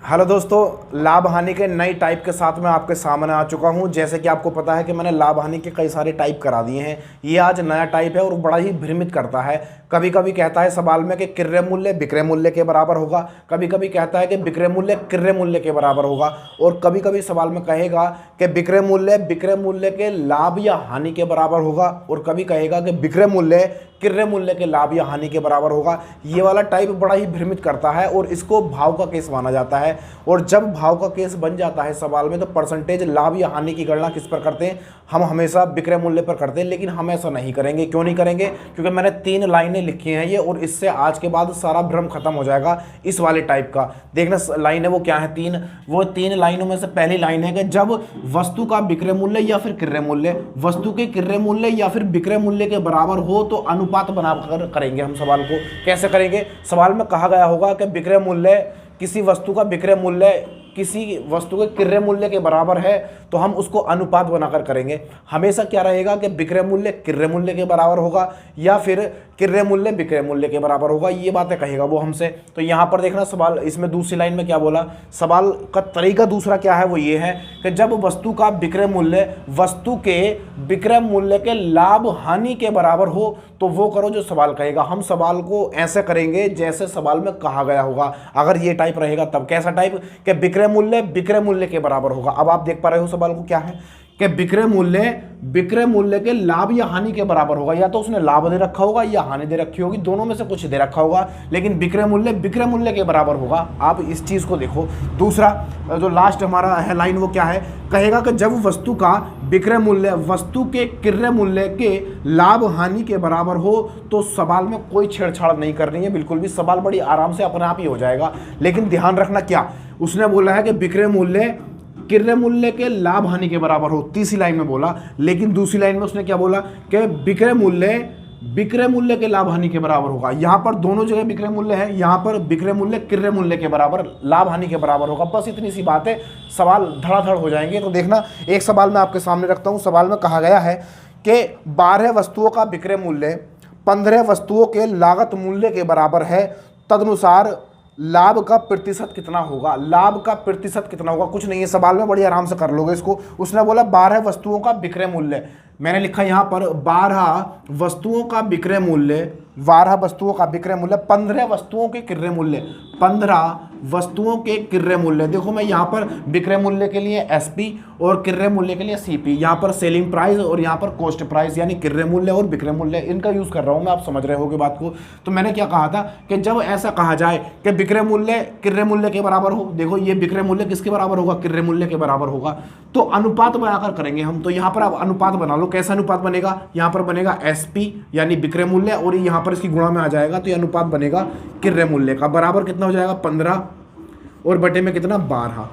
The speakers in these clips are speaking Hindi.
हेलो दोस्तों, लाभ हानि के नई टाइप के साथ मैं आपके सामने आ चुका हूं। जैसे कि आपको पता है कि मैंने लाभ हानि के कई सारे टाइप करा दिए हैं। ये आज नया टाइप है और बड़ा ही भ्रमित करता है। कभी कभी कहता है सवाल में कि क्रय मूल्य विक्रय मूल्य के बराबर होगा, कभी कभी कहता है कि विक्रय मूल्य क्रय मूल्य के बराबर होगा, और कभी कभी सवाल में कहेगा कि विक्रय मूल्य के लाभ या हानि के बराबर होगा, और कभी कहेगा कि विक्रय मूल्य क्रय मूल्य के लाभ या हानि के बराबर होगा। ये वाला टाइप बड़ा ही भ्रमित करता है और इसको भाव का केस माना जाता है। और जब भाव का केस बन जाता है सवाल में, तो परसेंटेज लाभ या हानि की गणना किस पर करते हैं? हम हमेशा विक्रय मूल्य पर करते हैं, लेकिन हम ऐसा नहीं करेंगे। क्यों नहीं करेंगे? क्योंकि मैंने 3 लाइनें लिखी हैं ये, और इससे आज के बाद सारा भ्रम खत्म हो जाएगा इस वाले टाइप का। देखना लाइनें वो क्या है, 3। वो 3 लाइनों में से पहली लाइन है कि जब वस्तु का विक्रय मूल्य या फिर क्रय मूल्य वस्तु के क्रय मूल्य या फिर विक्रय मूल्य के बराबर हो तो अनुपात बनाकर करेंगे हम सवाल को। कैसे करेंगे? सवाल में कहा गया होगा कि विक्रय मूल्य किसी वस्तु का विक्रय मूल्य किसी वस्तु के क्रय मूल्य के बराबर है, तो हम उसको अनुपात बनाकर करेंगे। हमेशा क्या रहेगा कि विक्रय मूल्य क्रय मूल्य के बराबर होगा या फिर क्रय मूल्य विक्रय मूल्य के बराबर होगा। ये बातें कहेगा वो हमसे। तो यहाँ पर देखना सवाल, इसमें दूसरी लाइन में क्या बोला, सवाल का तरीका दूसरा क्या है, वो ये है कि जब वस्तु का विक्रय मूल्य वस्तु के विक्रय मूल्य के लाभ हानि के बराबर हो तो वो करो जो सवाल कहेगा। हम सवाल को ऐसे करेंगे जैसे सवाल में कहा गया होगा। अगर ये टाइप रहेगा तब कैसा टाइप कि विक्रय मूल्य के बराबर होगा। अब आप देख पा रहे हो सवाल को क्या है कि विक्रय मूल्य के लाभ या हानि के बराबर होगा। या तो उसने लाभ दे रखा होगा या हानि दे रखी होगी, दोनों में से कुछ दे रखा होगा, लेकिन विक्रय मूल्य के बराबर होगा। आप इस चीज को देखो। दूसरा जो लास्ट हमारा है लाइन, वो क्या है, कहेगा कि जब वस्तु का विक्रय मूल्य वस्तु के क्रय मूल्य के लाभ हानि के बराबर हो तो सवाल में कोई छेड़छाड़ नहीं करनी है बिल्कुल भी। सवाल बड़ी आराम से अपने आप ही हो जाएगा। लेकिन ध्यान रखना क्या, उसने बोला है कि विक्रय मूल्य क्रय मूल्य के लाभ हानि के बराबर हो, तीसरी लाइन में बोला। लेकिन दूसरी लाइन में उसने क्या बोला कि विक्रय मूल्य के लाभ हानि के बराबर होगा। यहाँ पर दोनों जगह विक्रय मूल्य है, यहाँ पर विक्रय मूल्य क्रय मूल्य के बराबर लाभ हानि के बराबर होगा। बस इतनी सी बात है, सवाल धड़ाधड़ हो जाएंगे। तो देखना, एक सवाल मैं आपके सामने रखता हूँ। सवाल में कहा गया है कि 12 वस्तुओं का विक्रय मूल्य 15 वस्तुओं के लागत मूल्य के बराबर है, तदनुसार लाभ का प्रतिशत कितना होगा? लाभ का प्रतिशत कितना होगा? कुछ नहीं है, सवाल में बड़ी आराम से कर लोगे इसको। उसने बोला 12 वस्तुओं का विक्रय मूल्य, मैंने लिखा यहाँ पर 12 वस्तुओं का विक्रय मूल्य, 12 वस्तुओं का विक्रय मूल्य, 15 वस्तुओं के क्रय मूल्य, 15 वस्तुओं के क्रय मूल्य। देखो मैं यहाँ पर विक्रय मूल्य के लिए एसपी और क्रय मूल्य के लिए सीपी, यहाँ पर सेलिंग प्राइस और यहाँ पर कॉस्ट प्राइस, यानी क्रय मूल्य और विक्रय मूल्य, इनका यूज कर रहा हूँ मैं। आप समझ रहे होगे बात को। तो मैंने क्या कहा था कि जब ऐसा कहा जाए कि विक्रय मूल्य क्रय मूल्य के बराबर हो, देखो ये विक्रय मूल्य किसके बराबर होगा? क्रय मूल्य के बराबर होगा, तो अनुपात बनाकर करेंगे हम। तो यहाँ पर आप अनुपात बना लो। कैसा अनुपात बनेगा? यहाँ पर बनेगा एसपी यानी विक्रय मूल्य, और यहाँ पर इसकी गुणा में आ जाएगा, तो ये अनुपात बनेगा क्रय मूल्य का। बराबर कितना हो जाएगा? 15 और बटे में कितना? 12।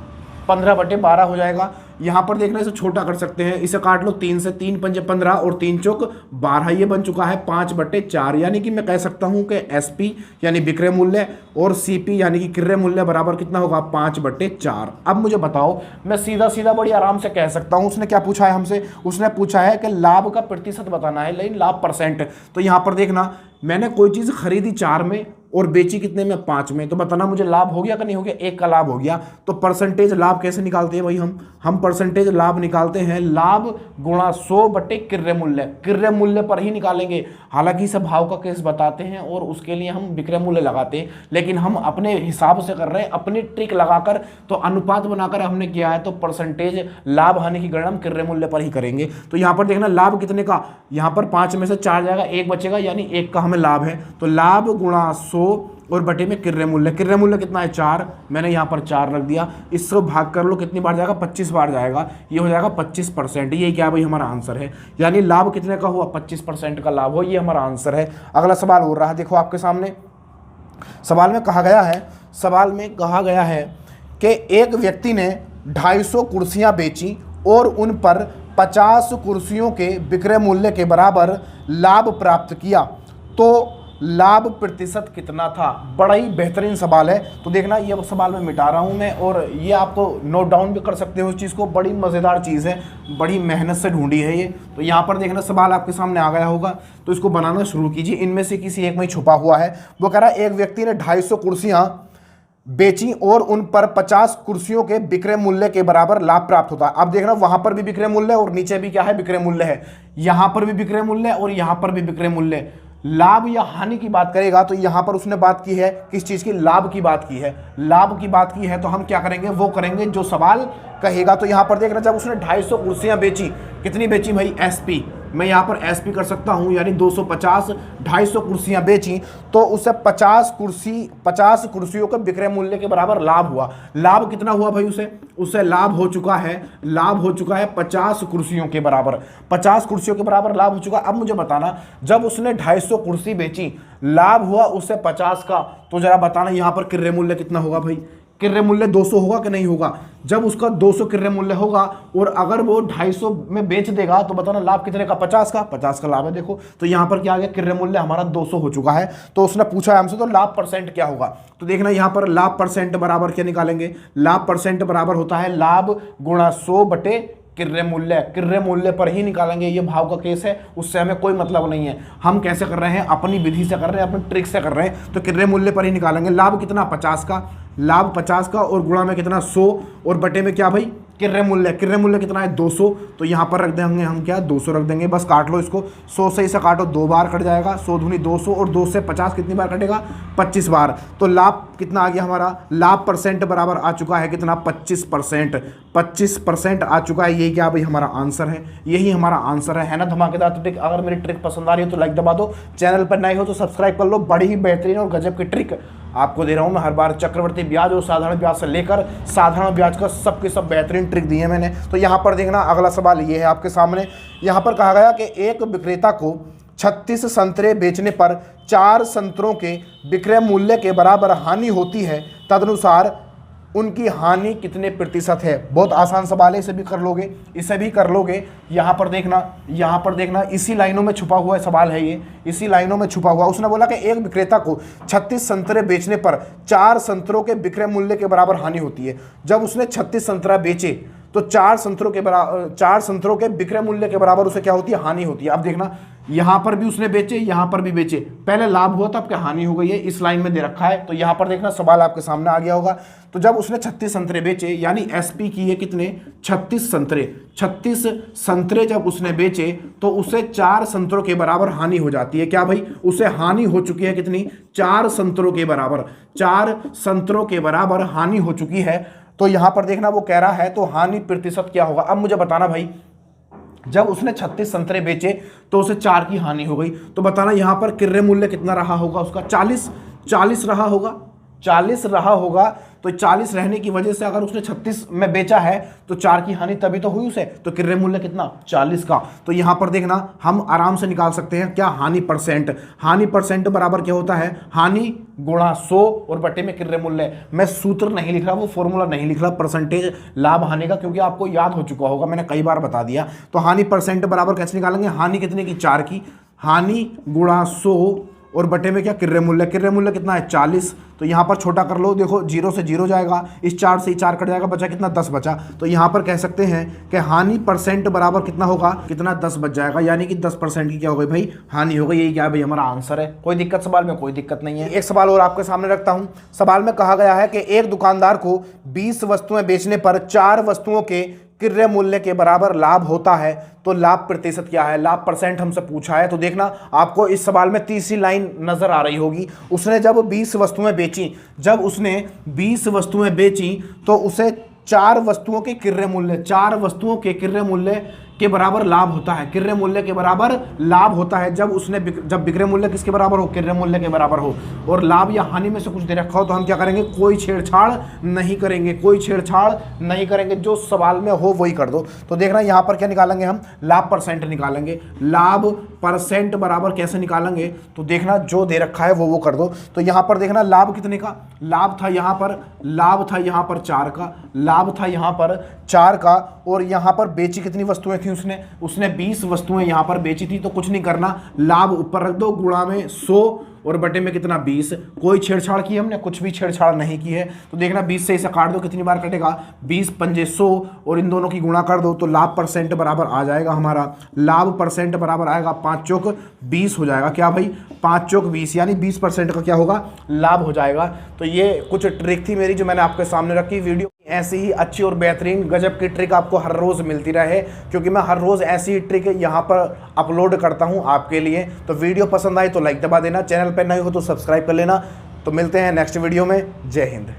15 बटे 12 हो जाएगा। यहाँ पर देखना, इसे छोटा कर सकते हैं, इसे काट लो 3 से, 3 पंजे 15 और 3 चौक 12, ये बन चुका है 5 बटे 4। यानी कि मैं कह सकता हूँ कि एसपी यानी विक्रय मूल्य और सीपी यानी कि क्रय मूल्य बराबर कितना होगा? 5 बटे 4। अब मुझे बताओ, मैं सीधा सीधा बड़ी आराम से कह सकता हूँ। उसने क्या पूछा है हमसे? उसने पूछा है कि लाभ का प्रतिशत बताना है, लेकिन लाभ परसेंट। तो यहाँ पर देखना, मैंने कोई चीज़ खरीदी 4 में और बेची कितने में? 5 में, तो बताना मुझे लाभ हो गया कि नहीं हो गया? 1 का लाभ हो गया। तो परसेंटेज लाभ कैसे निकालते हैं भाई? हम परसेंटेज लाभ निकालते हैं लाभ गुणा 100 बटे क्रय मूल्य पर ही निकालेंगे। हालांकि इसे भाव का केस बताते हैं और उसके लिए हम विक्रय मूल्य लगाते हैं, लेकिन हम अपने हिसाब से कर रहे हैं, अपनी ट्रिक लगाकर। तो अनुपात बनाकर हमने किया है, तो परसेंटेज लाभ हानि की गणना हम क्रय मूल्य पर ही करेंगे। तो यहाँ पर देखना, लाभ कितने का? यहाँ पर 5 में से 4 जाएगा, 1 बचेगा, यानी 1 का हमें लाभ है। तो लाभ गुणा 100 और बटे में क्रय मूल्य कितना है? 4। मैंने यहाँ पर 4 रख दिया। इसको भाग कर लो, कितनी बार जाएगा? 25 बार जाएगा। ये हो जाएगा 25%। ये क्या भाई हमारा आंसर है, यानी लाभ कितने का हुआ? 25% का लाभ हो, ये हमारा आंसर है। अगला सवाल हो रहा है, देखो आपके सामने। सवाल में कहा गया है कि एक व्यक्ति ने 250 कुर्सियाँ बेची और उन पर 50 कुर्सियों के विक्रय मूल्य के बराबर लाभ प्राप्त किया, तो लाभ प्रतिशत कितना था? बड़ा ही बेहतरीन सवाल है। तो देखना, ये सवाल मैं मिटा रहा हूं मैं, और ये आपको नोट डाउन भी कर सकते हो इस चीज़ को। बड़ी मज़ेदार चीज़ है, बड़ी मेहनत से ढूंढी है ये। तो यहाँ पर देखना, सवाल आपके सामने आ गया होगा, तो इसको बनाना शुरू कीजिए। इनमें से किसी एक में ही छुपा हुआ है। वो कह रहा है एक व्यक्ति ने 250 कुर्सियाँ बेची और उन पर 50 कुर्सियों के विक्रय मूल्य के बराबर लाभ प्राप्त होता है। अब देखना वहां पर भी विक्रय मूल्य और नीचे भी क्या है, विक्रय मूल्य है। यहां पर भी विक्रय मूल्य और यहां पर भी विक्रय मूल्य। लाभ या हानि की बात करेगा तो यहां पर उसने बात की है किस चीज की, लाभ की बात की है। लाभ की बात की है तो हम क्या करेंगे, वो करेंगे जो सवाल कहेगा। तो यहां पर देखना जब उसने 250 कुर्सियां बेची, कितनी बेची भाई, एसपी, मैं यहाँ पर एसपी कर सकता हूँ, यानी 250, 250 कुर्सियाँ बेची तो उससे 50 कुर्सियों के विक्रय मूल्य के बराबर लाभ हुआ। लाभ कितना हुआ भाई, उसे लाभ हो चुका है 50 कुर्सियों के बराबर, 50 कुर्सियों के बराबर लाभ हो चुका। अब मुझे बताना, जब उसने 250 कुर्सी बेची, लाभ हुआ उससे 50 का, तो जरा बताना यहाँ पर क्रय मूल्य कितना होगा भाई, क्रय मूल्य 200 होगा कि नहीं होगा। जब उसका 200 क्रय मूल्य होगा और अगर वो 250 में बेच देगा तो बताना लाभ कितने का, 50 का लाभ है। देखो तो यहां पर क्या आ गया, क्रय मूल्य हमारा 200 हो चुका है। तो उसने पूछा है हमसे तो लाभ परसेंट क्या होगा, तो देखना यहां पर लाभ परसेंट बराबर क्या निकालेंगे, लाभ परसेंट बराबर होता है लाभ गुणा 100 बटे क्रय मूल्य पर ही निकालेंगे। ये भाव का केस है, उससे हमें कोई मतलब नहीं है। हम कैसे कर रहे हैं, अपनी विधि से कर रहे हैं, अपनी ट्रिक से कर रहे हैं, तो क्रय मूल्य पर ही निकालेंगे। लाभ कितना, 50 का, लाभ 50 का और गुणा में कितना 100 और बटे में क्या भाई, क्रय मूल्य कितना है 200। तो यहाँ पर रख देंगे हम क्या, 200 रख देंगे, बस काट लो इसको, 100 से इसे काटो 2 बार कट जाएगा, 100 दूनी 200 और 2 से 50 कितनी बार कटेगा, 25 बार। तो लाभ कितना आ गया हमारा, लाभ परसेंट बराबर आ चुका है कितना, 25% आ चुका है। यही क्या भाई हमारा आंसर है, यही हमारा आंसर है ना धमाकेदार ट्रिक। अगर मेरी ट्रिक पसंद आ रही है तो लाइक दबा दो, चैनल पर नए हो तो सब्सक्राइब कर लो। बड़ी ही बेहतरीन और गजब की ट्रिक आपको दे रहा हूं मैं हर बार, चक्रवर्ती ब्याज और साधारण ब्याज से लेकर साधारण ब्याज का सबके सब बेहतरीन ट्रिक दी है मैंने। तो यहाँ पर देखना अगला सवाल ये है आपके सामने, यहाँ पर कहा गया कि एक विक्रेता को 36 संतरे बेचने पर 4 संतरों के विक्रय मूल्य के बराबर हानि होती है, तदनुसार उनकी हानि कितने प्रतिशत है। बहुत आसान सवाल है, इसे भी कर लोगे। यहाँ पर देखना इसी लाइनों में छुपा हुआ सवाल है ये, इसी लाइनों में छुपा हुआ। उसने बोला कि एक विक्रेता को 36 संतरे बेचने पर 4 संतरों के विक्रय मूल्य के बराबर हानि होती है। जब उसने 36 संतरा बेचे तो 4 संतरों के विक्रय मूल्य के बराबर उसे क्या होती है, हानि होती है। अब देखना यहां पर भी उसने बेचे, यहां पर भी बेचे, पहले लाभ हुआ था, अब क्या हानि हो गई है, इस लाइन में दे रखा है। तो यहां पर देखना सवाल आपके सामने आ गया होगा। तो जब उसने 36 संतरे बेचे, यानी एसपी की है कितने, 36 संतरे जब उसने बेचे तो उसे 4 संतरों के बराबर हानि हो जाती है। क्या भाई, उसे हानि हो चुकी है कितनी, 4 संतरों के बराबर हानि हो चुकी है। तो यहां पर देखना वो कह रहा है तो हानि प्रतिशत क्या होगा। अब मुझे बताना भाई, जब उसने 36 संतरे बेचे तो उसे 4 की हानि हो गई, तो बताना यहां पर क्रय मूल्य कितना रहा होगा उसका, 40 रहा होगा, 40 रहा होगा। तो 40 रहने की वजह से अगर उसने 36 में बेचा है तो 4 की हानि तभी तो हुई उसे, तो क्रय मूल्य कितना, 40 का। तो यहां पर देखना हम आराम से निकाल सकते हैं क्या, हानि परसेंट बराबर क्या होता है, हानि गुणा 100 और बटे में क्रय मूल्य। मैं सूत्र नहीं लिख रहा, वो फॉर्मूला नहीं लिख रहा परसेंटेज लाभ हानि का, क्योंकि आपको याद हो चुका होगा, मैंने कई बार बता दिया। तो हानि परसेंट बराबर कैसे निकालेंगे, हानि कितने की, 4 की, हानि गुणा 100 और बटे में क्या, क्रय मूल्य कितना है, 40। तो यहाँ पर छोटा कर लो, देखो 0 से 0 जाएगा, इस 4 से 4 कट जाएगा, बचा कितना, 10 बचा। तो यहाँ पर कह सकते हैं कि हानि परसेंट बराबर कितना होगा, कितना, 10 बच जाएगा, यानी कि 10% की क्या हो गई भाई, हानि हो गई। यही क्या है भाई हमारा आंसर है। कोई दिक्कत सवाल में, कोई दिक्कत नहीं है। एक सवाल और आपके सामने रखता हूँ। सवाल में कहा गया है कि एक दुकानदार को 20 वस्तुएं बेचने पर 4 वस्तुओं के क्रय मूल्य के बराबर लाभ होता है, तो लाभ प्रतिशत क्या है, लाभ परसेंट हमसे पूछा है। तो देखना आपको इस सवाल में तीसरी लाइन नजर आ रही होगी। उसने जब 20 वस्तुएं बेची तो उसे 4 वस्तुओं के क्रय मूल्य के बराबर लाभ होता है, क्रय मूल्य के बराबर लाभ होता है। जब विक्रय मूल्य किसके बराबर हो, क्रय मूल्य के बराबर हो, और लाभ या हानि में से कुछ दे रखा हो तो हम क्या करेंगे, कोई छेड़छाड़ नहीं करेंगे, जो सवाल में हो वही कर दो। तो देखना यहाँ पर क्या निकालेंगे हम, लाभ परसेंट निकालेंगे। लाभ परसेंट बराबर कैसे निकालेंगे, तो देखना जो दे रखा है वो कर दो। तो यहाँ पर देखना लाभ कितने का, लाभ था यहाँ पर 4 का, लाभ था यहाँ पर 4 का, और यहाँ पर बेची कितनी वस्तुएं थी उसने 20 वस्तुएं यहाँ पर बेची थी। तो कुछ नहीं करना, लाभ ऊपर रख दो, गुणा में 100 और बटे में कितना 20। कोई छेड़छाड़ की हमने, कुछ भी छेड़छाड़ नहीं की है। तो देखना 20 से इसे काट दो, कितनी बार कटेगा 20 पंजे 100 और इन दोनों की गुणा कर दो तो लाभ परसेंट बराबर आ जाएगा हमारा। लाभ परसेंट बराबर आएगा 5 चौक 20 हो जाएगा। क्या भाई 5 चौक 20 यानी 20% का क्या होगा लाभ हो जाएगा। तो ये कुछ ट्रिक थी मेरी जो मैंने आपके सामने रखी। वीडियो ऐसी ही अच्छी और बेहतरीन गजब की ट्रिक आपको हर रोज़ मिलती रहे, क्योंकि मैं हर रोज़ ऐसी ट्रिक यहाँ पर अपलोड करता हूँ आपके लिए। तो वीडियो पसंद आई तो लाइक दबा देना, चैनल पर नए हो तो सब्सक्राइब कर लेना। तो मिलते हैं नेक्स्ट वीडियो में। जय हिंद।